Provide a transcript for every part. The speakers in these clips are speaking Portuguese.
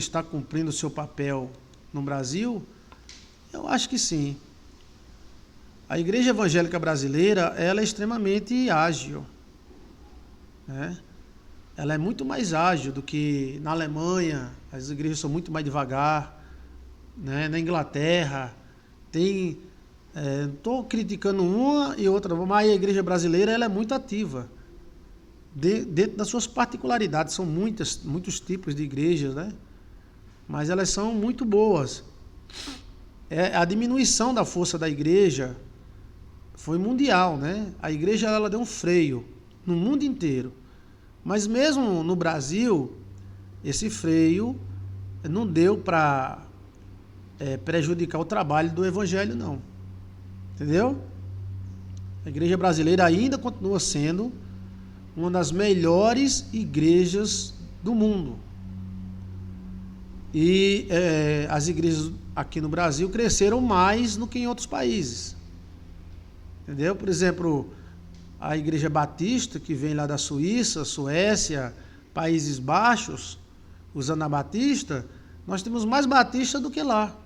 está cumprindo o seu papel no Brasil? Eu acho que sim. A Igreja Evangélica Brasileira, ela é extremamente ágil, né? Ela é muito mais ágil do que na Alemanha, as igrejas são muito mais devagar, né? Na Inglaterra, tem... Estou criticando uma e outra, mas a igreja brasileira ela é muito ativa, dentro das suas particularidades, são muitos tipos de igrejas, né? Mas elas são muito boas. A diminuição da força da igreja foi mundial, né? A igreja ela deu um freio no mundo inteiro. Mas mesmo no Brasil, esse freio não deu para prejudicar o trabalho do evangelho, não. Entendeu? A igreja brasileira ainda continua sendo uma das melhores igrejas do mundo. E as igrejas aqui no Brasil cresceram mais do que em outros países. Entendeu? Por exemplo, a Igreja Batista, que vem lá da Suíça, Suécia, Países Baixos, os Anabatistas, nós temos mais batistas do que lá.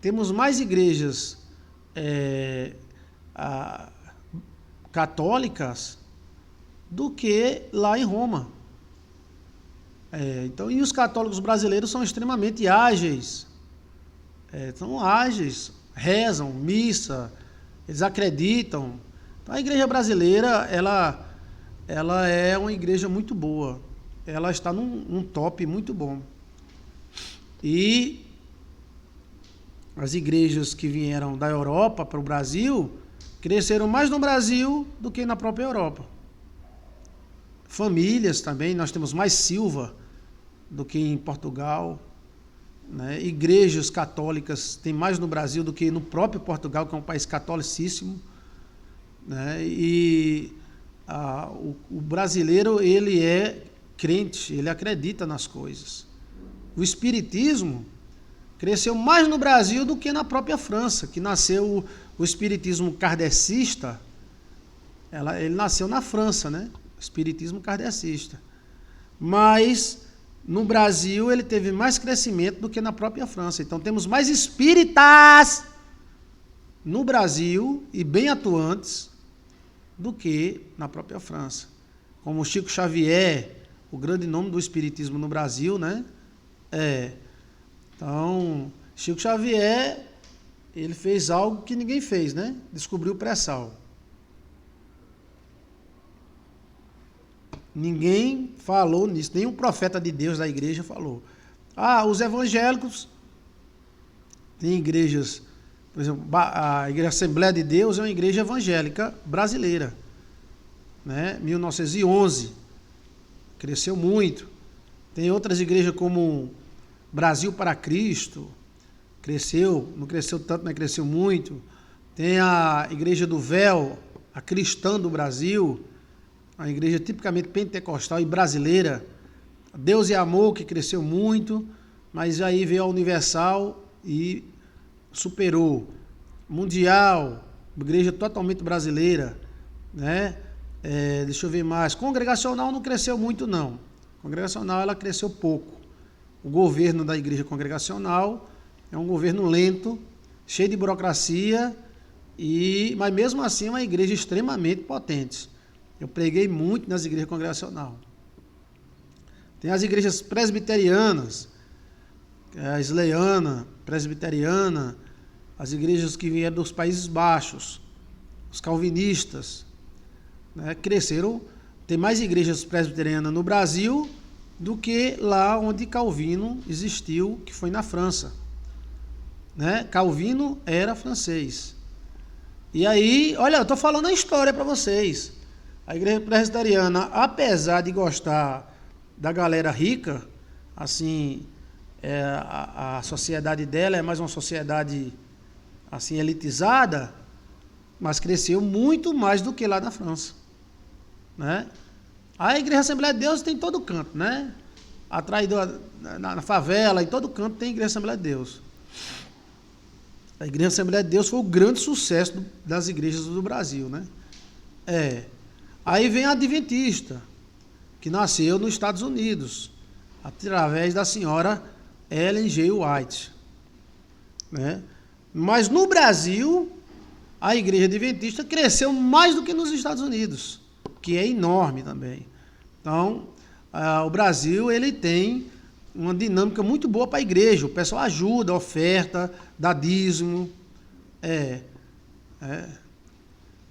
Temos mais igrejas católicas do que lá em Roma. Então, e os católicos brasileiros são extremamente ágeis. São ágeis, rezam, missa, eles acreditam. Então, a igreja brasileira, ela é uma igreja muito boa. Ela está num top muito bom. E as igrejas que vieram da Europa para o Brasil, cresceram mais no Brasil do que na própria Europa. Famílias também, nós temos mais Silva do que em Portugal, né? Igrejas católicas tem mais no Brasil do que no próprio Portugal, que é um país catolicíssimo, né? E o brasileiro, ele é crente, ele acredita nas coisas. O espiritismo cresceu mais no Brasil do que na própria França, que nasceu o espiritismo kardecista, ele nasceu na França, né? O espiritismo kardecista. Mas no Brasil ele teve mais crescimento do que na própria França. Então temos mais espíritas no Brasil e bem atuantes do que na própria França. Como Chico Xavier, o grande nome do espiritismo no Brasil, né? Então, Chico Xavier, ele fez algo que ninguém fez, né? Descobriu o pré-sal. Ninguém falou nisso, nenhum profeta de Deus da igreja falou. Os evangélicos, tem igrejas, por exemplo, a Igreja Assembleia de Deus é uma igreja evangélica brasileira, né? 1911, cresceu muito. Tem outras igrejas como Brasil para Cristo, cresceu, não cresceu tanto, mas cresceu muito. Tem a Igreja do Véu, a Cristã do Brasil, a igreja tipicamente pentecostal e brasileira. Deus e Amor, que cresceu muito, mas aí veio a Universal e superou. Mundial, igreja totalmente brasileira, né? Deixa eu ver mais. Congregacional não cresceu muito, não. Congregacional, ela cresceu pouco. O governo da igreja congregacional é um governo lento, cheio de burocracia, mas mesmo assim é uma igreja extremamente potente. Eu preguei muito nas igrejas congregacionais. Tem as igrejas presbiterianas, a Isleyana, presbiteriana, as igrejas que vieram dos Países Baixos, os calvinistas, né, cresceram. Tem mais igrejas presbiterianas no Brasil do que lá onde Calvino existiu, que foi na França, né? Calvino era francês. E aí, olha, eu estou falando a história para vocês. A igreja presbiteriana, apesar de gostar da galera rica, assim, a sociedade dela é mais uma sociedade assim elitizada, mas cresceu muito mais do que lá na França, né? A Igreja Assembleia de Deus tem em todo canto, né? Atrás na favela, em todo canto tem Igreja Assembleia de Deus. A Igreja Assembleia de Deus foi o grande sucesso das igrejas do Brasil, né? Aí vem a Adventista, que nasceu nos Estados Unidos. através da senhora Ellen G. White, né? Mas no Brasil, a Igreja Adventista cresceu mais do que nos Estados Unidos, que é enorme também. Então, o Brasil ele tem uma dinâmica muito boa para a igreja. O pessoal ajuda, oferta, dá dízimo.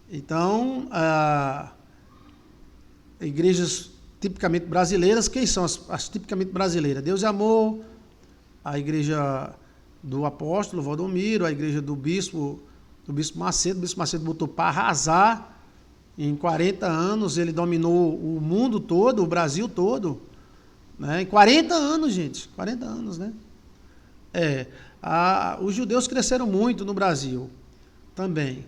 Então, igrejas tipicamente brasileiras, quem são as tipicamente brasileiras? Deus é Amor, a igreja do apóstolo Valdomiro, a igreja do bispo Macedo. O bispo Macedo botou para arrasar. Em 40 anos ele dominou o mundo todo, o Brasil todo, né? Em 40 anos, gente, 40 anos, né? Os judeus cresceram muito no Brasil também,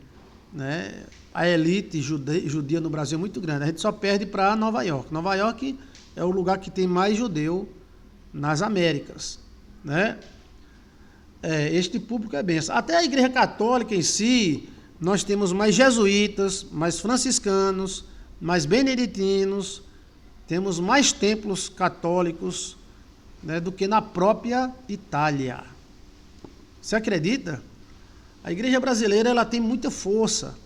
né? A elite judia no Brasil é muito grande. A gente só perde para Nova York. Nova York é o lugar que tem mais judeu nas Américas, né? Este público é benção. Até a Igreja Católica em si, nós temos mais jesuítas, mais franciscanos, mais beneditinos, temos mais templos católicos, né, do que na própria Itália. Você acredita? A igreja brasileira ela tem muita força.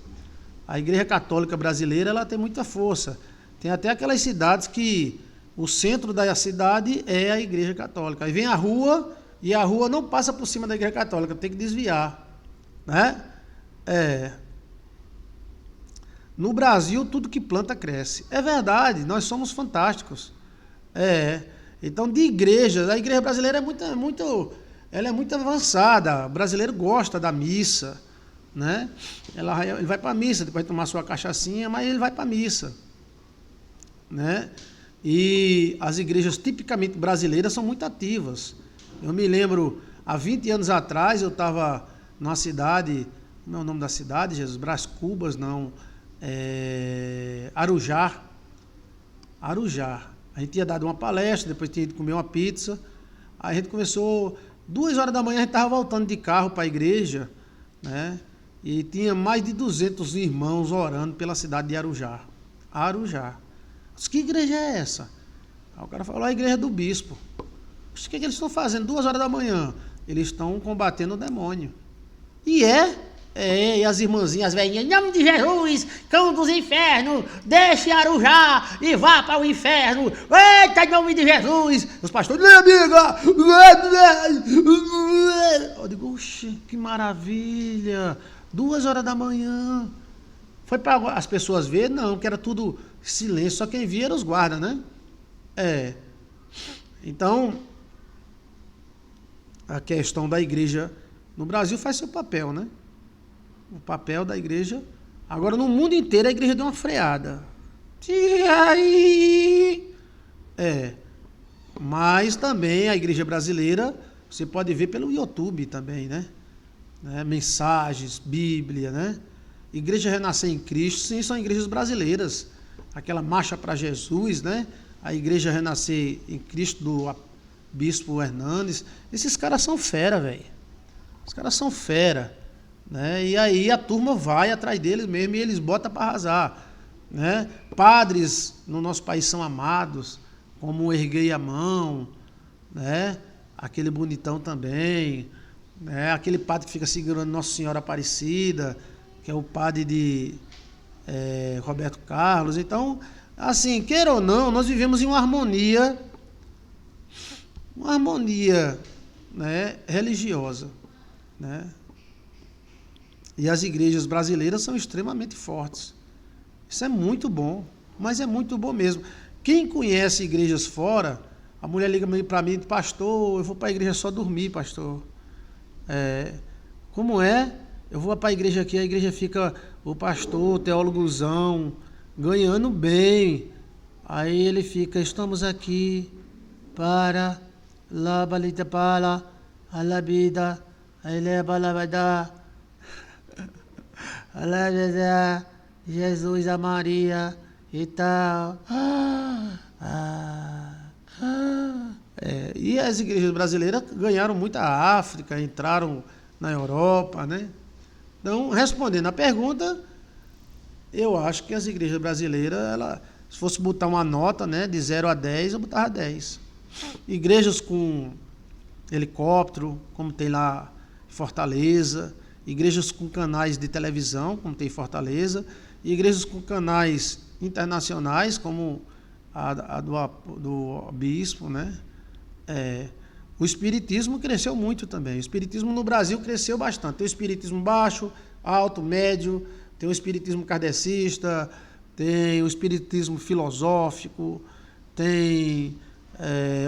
A igreja católica brasileira ela tem muita força. Tem até aquelas cidades que o centro da cidade é a igreja católica. Aí vem a rua e a rua não passa por cima da igreja católica, tem que desviar, né? No Brasil, tudo que planta cresce. É verdade, nós somos fantásticos. Então, de igrejas, a igreja brasileira ela é muito avançada. O brasileiro gosta da missa, né? Ele vai para a missa, depois de tomar sua cachaçinha, mas ele vai para a missa, né? E as igrejas tipicamente brasileiras são muito ativas. Eu me lembro, há 20 anos atrás, eu estava numa cidade, como é o nome da cidade, Jesus? Brás Cubas, não, Arujá. A gente tinha dado uma palestra, depois tinha ido comer uma pizza, aí a gente começou, 2 horas da manhã a gente estava voltando de carro para a igreja, né? E tinha mais de 200 irmãos orando pela cidade de Arujá. Disse, que igreja é essa? Aí o cara falou, a igreja do bispo. O que eles estão fazendo 2 horas da manhã? Eles estão combatendo o demônio. E as irmãzinhas, as velhinhas, em nome de Jesus, cão dos infernos, deixe Arujá e vá para o inferno. Eita, em nome de Jesus. Os pastores, amiga. Eu digo, oxe, que maravilha. 2 horas da manhã. Foi para as pessoas ver? Não, que era tudo silêncio, só quem via era os guardas, né? Então, a questão da igreja no Brasil faz seu papel, né? O papel da igreja. Agora, no mundo inteiro, a igreja deu uma freada. E aí? Mas também a igreja brasileira, você pode ver pelo YouTube também, né? Mensagens, Bíblia, né? Igreja Renascer em Cristo, sim, são igrejas brasileiras. Aquela Marcha para Jesus, né? A Igreja Renascer em Cristo do Bispo Hernandes. Esses caras são fera, velho. Os caras são fera, né? E aí a turma vai atrás deles mesmo e eles botam para arrasar, né? Padres no nosso país são amados, como o Erguei a Mão, né? Aquele bonitão também, né? Aquele padre que fica segurando Nossa Senhora Aparecida, que é o padre de Roberto Carlos. Então, assim, queira ou não, nós vivemos em uma harmonia, né, religiosa, né? E as igrejas brasileiras são extremamente fortes. Isso é muito bom, mas é muito bom mesmo. Quem conhece igrejas fora, a mulher liga para mim, pastor, eu vou para a igreja só dormir, pastor. Como é? Eu vou para a igreja aqui, a igreja fica o pastor, o teólogozão, ganhando bem. Aí ele fica, estamos aqui para la balita para a la vida, a leva la vida, a la vida, Jesus, a Maria e tal. E as igrejas brasileiras ganharam muito a África, entraram na Europa, né? Então, respondendo a pergunta, eu acho que as igrejas brasileiras, se fosse botar uma nota, né, de 0 a 10, eu botava 10. Igrejas com helicóptero, como tem lá em Fortaleza, igrejas com canais de televisão, como tem em Fortaleza, e igrejas com canais internacionais, como a do bispo, né? O espiritismo cresceu muito também. O espiritismo no Brasil cresceu bastante. Tem o espiritismo baixo, alto, médio, tem o espiritismo kardecista, tem o espiritismo filosófico, tem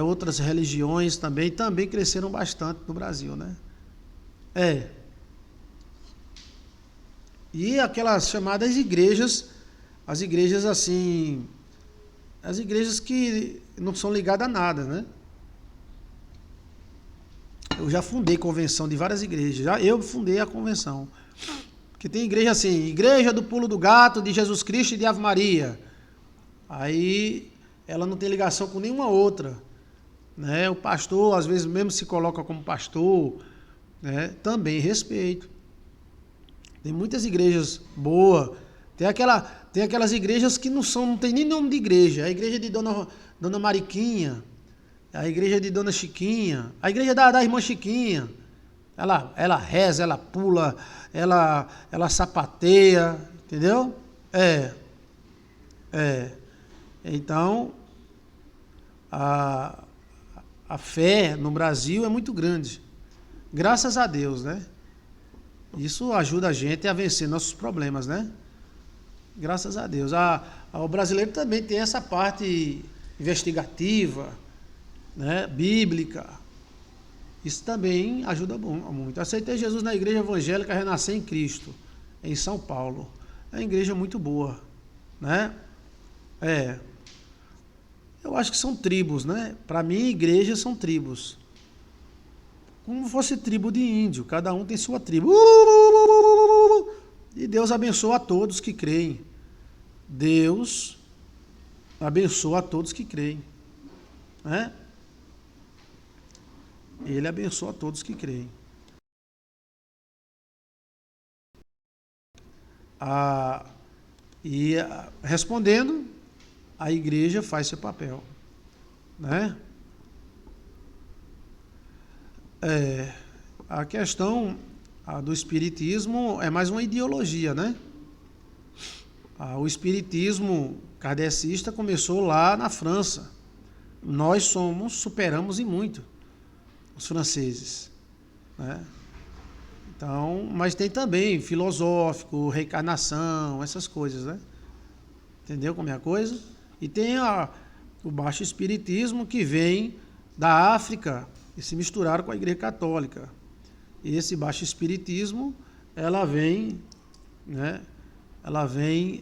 outras religiões também cresceram bastante no Brasil, né? E aquelas chamadas igrejas, as igrejas assim, as igrejas que não são ligadas a nada, né? Eu já fundei convenção de várias igrejas, eu fundei a convenção. Porque tem igreja assim, Igreja do Pulo do Gato, de Jesus Cristo e de Ave Maria. Aí ela não tem ligação com nenhuma outra, né? O pastor, às vezes, mesmo se coloca como pastor, né? Também respeito. Tem muitas igrejas boas. Tem aquelas igrejas que não tem nem nome de igreja. A igreja de Dona Mariquinha, a igreja de Dona Chiquinha, a igreja da irmã Chiquinha. Ela reza, ela pula, ela sapateia, entendeu? Então, a fé no Brasil é muito grande. Graças a Deus, né? Isso ajuda a gente a vencer nossos problemas, né? Graças a Deus. O brasileiro também tem essa parte investigativa, né? Bíblica. Isso também ajuda muito. Aceitei Jesus na Igreja Evangélica Renascer em Cristo, em São Paulo. É uma igreja muito boa, né? Eu acho que são tribos, né? Para mim, igrejas são tribos. Como fosse tribo de índio, cada um tem sua tribo. E Deus abençoa a todos que creem. Deus abençoa a todos que creem, né? Ele abençoa a todos que creem. Respondendo, a igreja faz seu papel, né? A questão do espiritismo é mais uma ideologia, né? O espiritismo kardecista começou lá na França. Nós superamos em muito os franceses, né? Então, mas tem também filosófico, reencarnação, essas coisas, né? Entendeu como é a coisa? E tem o baixo espiritismo que vem da África e se misturaram com a Igreja Católica. E esse baixo espiritismo, ela vem, né? Ela vem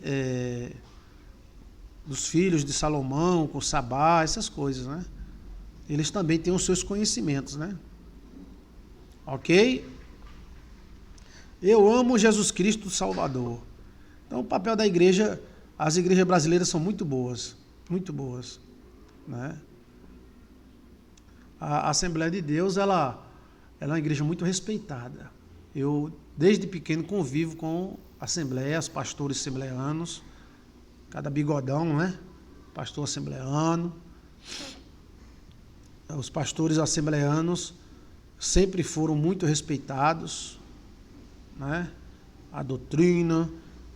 dos filhos de Salomão, com Sabá, essas coisas, né? Eles também têm os seus conhecimentos, né? Ok? Eu amo Jesus Cristo Salvador. Então, o papel da igreja, as igrejas brasileiras são muito boas, né? A Assembleia de Deus, ela é uma igreja muito respeitada. Eu, desde pequeno, convivo com assembleias, pastores assembleanos, cada bigodão, né? Pastor assembleano. Os pastores assembleanos sempre foram muito respeitados, né? A doutrina,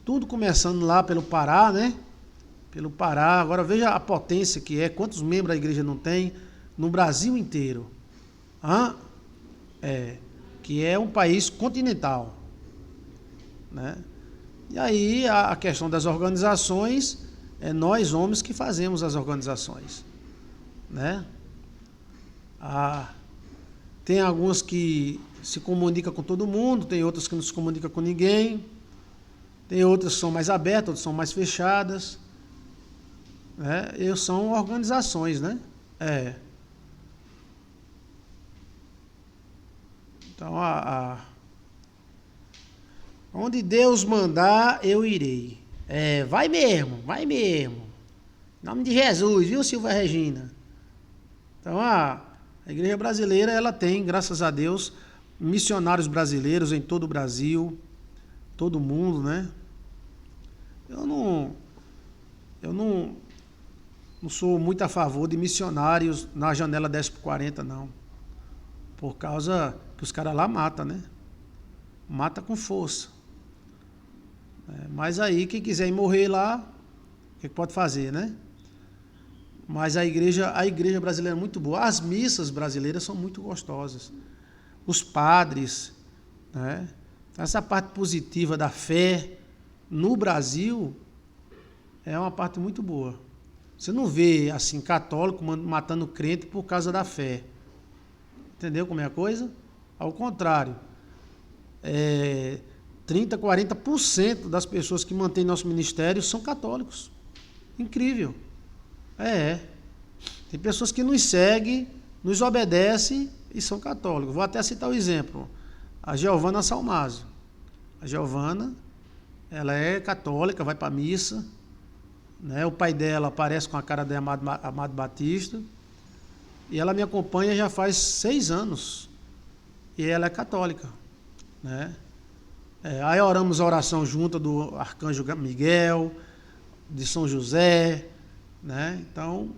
tudo começando lá pelo Pará, né? Pelo Pará. Agora veja a potência que é, quantos membros a igreja não tem no Brasil inteiro. Que é um país continental, né? E aí a questão das organizações, é nós homens que fazemos as organizações, né? Tem algumas que se comunicam com todo mundo, tem outras que não se comunicam com ninguém, tem outras que são mais abertas, outras são mais fechadas, né? São organizações, né? Então, onde Deus mandar, eu irei. Vai mesmo. Em nome de Jesus, viu, Silvia Regina? Então, a igreja brasileira, ela tem, graças a Deus, missionários brasileiros em todo o Brasil, todo mundo, né? Eu não sou muito a favor de missionários na janela 10/40, não. Por causa que os caras lá matam, né? Mata com força. Mas aí, quem quiser ir morrer lá, o que pode fazer, né? Mas a igreja brasileira é muito boa. As missas brasileiras são muito gostosas. Os padres, né? Essa parte positiva da fé no Brasil é uma parte muito boa. Você não vê, assim, católico matando crente por causa da fé. Entendeu como é a coisa? Ao contrário. 30%, 40% das pessoas que mantêm nosso ministério são católicos. Incrível. Tem pessoas que nos seguem, nos obedecem e são católicos. Vou até citar o exemplo. A Giovana Salmazo. A Giovana, ela é católica, vai para a missa, né? O pai dela aparece com a cara de Amado Batista. E ela me acompanha já faz 6 anos. E ela é católica, né? Aí oramos a oração junta do Arcanjo Miguel, de São José, né? Então,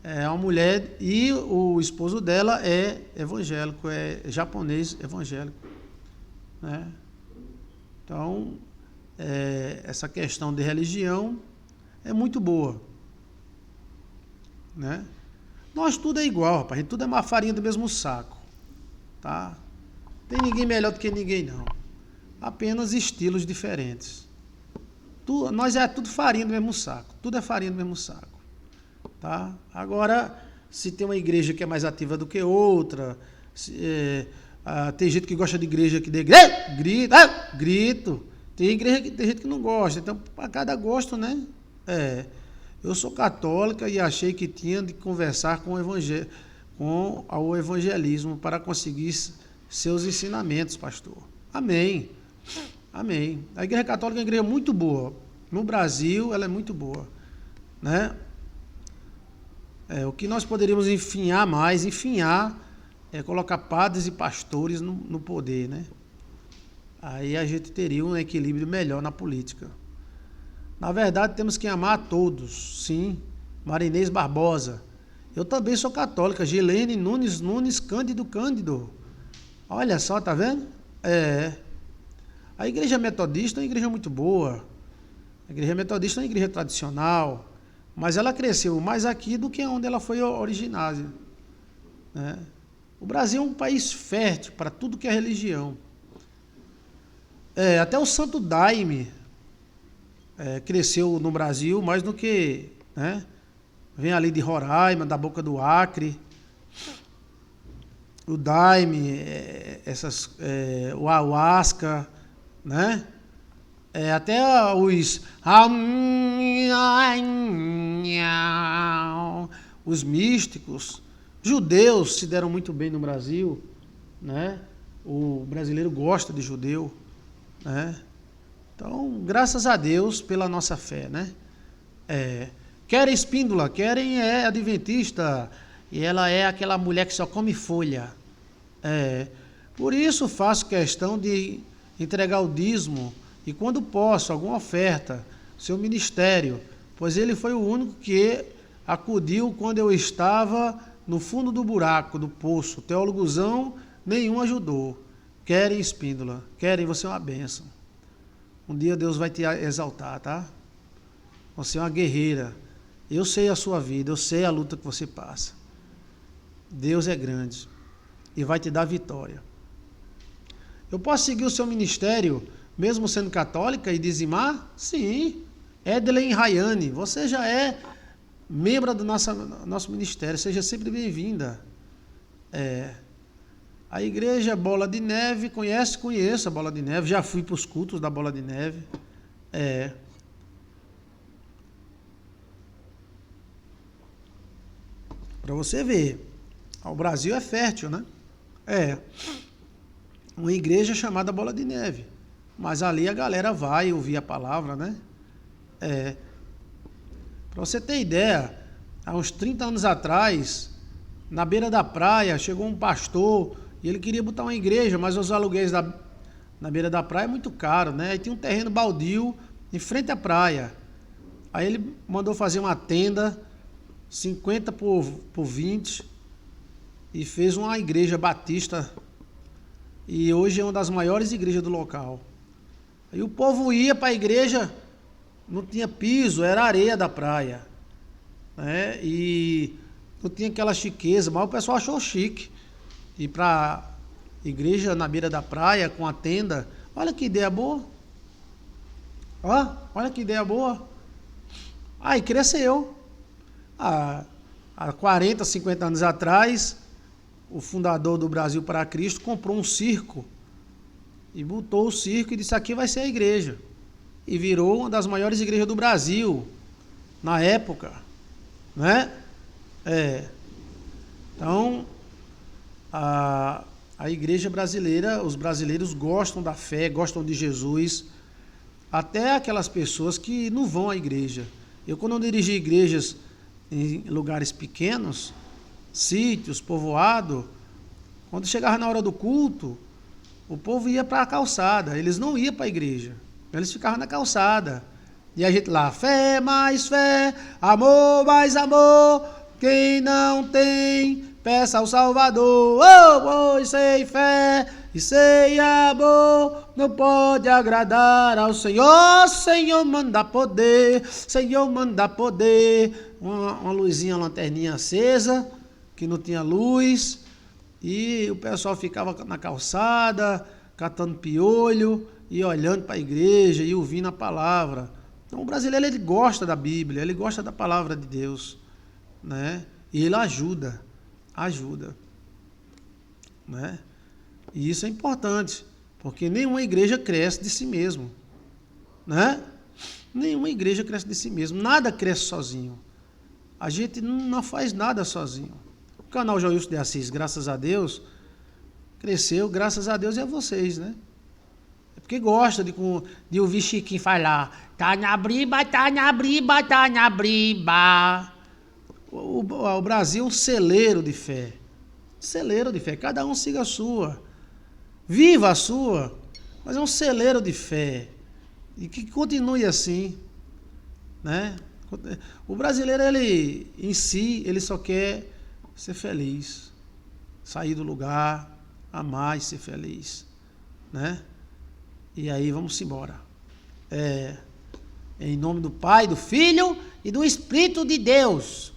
é uma mulher, e o esposo dela é evangélico, é japonês evangélico, né? Então, essa questão de religião é muito boa, né? Nós tudo é igual, rapaz, a gente tudo é uma farinha do mesmo saco, tá? Tem ninguém melhor do que ninguém, não. Apenas estilos diferentes. Nós é tudo farinha do mesmo saco, tudo é farinha do mesmo saco, tá? Agora, se tem uma igreja que é mais ativa do que outra, tem gente que gosta de igreja que dê grito, tem gente que não gosta, então para cada gosto, né? Eu sou católica e achei que tinha de conversar com o evangelismo para conseguir seus ensinamentos, pastor. Amém. Amém. A Igreja Católica é uma igreja muito boa. No Brasil, ela é muito boa, né? O que nós poderíamos enfinhar é colocar padres e pastores no poder, né? Aí a gente teria um equilíbrio melhor na política. Na verdade, temos que amar a todos, sim. Marinês Barbosa. Eu também sou católica. Gilene Nunes Cândido. Olha só, tá vendo? A igreja metodista é uma igreja muito boa. A igreja metodista é uma igreja tradicional, mas ela cresceu mais aqui do que onde ela foi originária, né? O Brasil é um país fértil para tudo que é religião. Até o Santo Daime cresceu no Brasil mais do que, né? Vem ali de Roraima, da Boca do Acre. O Daime, o Ayahuasca, né? Até os místicos, judeus se deram muito bem no Brasil, né? O brasileiro gosta de judeu, né? Então, graças a Deus pela nossa fé, né? Querem Espíndola, querem adventista, e ela é aquela mulher que só come folha. Por isso faço questão de entregar o dízimo e, quando posso, alguma oferta, seu ministério, pois ele foi o único que acudiu quando eu estava no fundo do buraco, do poço. Teólogozão nenhum ajudou. Querem Espíndola, querem, você é uma bênção. Um dia Deus vai te exaltar, tá? Você é uma guerreira. Eu sei a sua vida, eu sei a luta que você passa. Deus é grande e vai te dar vitória. Eu posso seguir o seu ministério, mesmo sendo católica, e dizimar? Sim. Edlen Rayane, você já é membro do nosso ministério, seja sempre bem-vinda. A igreja Bola de Neve, conheço a Bola de Neve, já fui para os cultos da Bola de Neve. Para você ver, o Brasil é fértil, né? Uma igreja chamada Bola de Neve, mas ali a galera vai ouvir a palavra, né? Para você ter ideia, há uns 30 anos atrás, na beira da praia, chegou um pastor e ele queria botar uma igreja, mas os aluguéis na beira da praia é muito caro, né? Aí tinha um terreno baldio em frente à praia. Aí ele mandou fazer uma tenda 50 por 20 e fez uma igreja batista e hoje é uma das maiores igrejas do local. Aí o povo ia para a igreja, não tinha piso, era areia da praia, né? E não tinha aquela chiqueza, mas o pessoal achou chique ir para igreja na beira da praia com a tenda. Olha que ideia boa. Olha que ideia boa. Aí cresceu. Há 40, 50 anos atrás, o fundador do Brasil para Cristo comprou um circo e botou o circo e disse: aqui vai ser a igreja. E virou uma das maiores igrejas do Brasil na época, né? Então, a igreja brasileira, os brasileiros gostam da fé, gostam de Jesus, até aquelas pessoas que não vão à igreja. Eu, quando eu dirigi igrejas em lugares pequenos, sítios, povoado, quando chegava na hora do culto, o povo ia para a calçada, eles não iam para a igreja, eles ficavam na calçada. E a gente lá, fé mais fé, amor mais amor, quem não tem, peça ao Salvador. Pois sem fé e sem amor, não pode agradar ao Senhor. Senhor manda poder, Senhor manda poder. Uma luzinha, uma lanterninha acesa, que não tinha luz, e o pessoal ficava na calçada, catando piolho, e olhando para a igreja, e ouvindo a palavra. Então o brasileiro, ele gosta da Bíblia, ele gosta da palavra de Deus, né? E ele ajuda, né? E isso é importante, porque nenhuma igreja cresce de si mesmo, né? Nenhuma igreja cresce de si mesmo, nada cresce sozinho. A gente não faz nada sozinho. O canal Joilson de Assis, graças a Deus, cresceu, graças a Deus e a vocês, né? É porque gosta de ouvir Chiquinho falar, tá na briba, tá na briba, tá na briba. O Brasil é um celeiro de fé. Celeiro de fé, cada um siga a sua. Viva a sua, mas é um celeiro de fé. E que continue assim, né? O brasileiro, ele em si, ele só quer ser feliz, sair do lugar, amar e ser feliz, né? E aí vamos embora. Em nome do Pai, do Filho e do Espírito de Deus.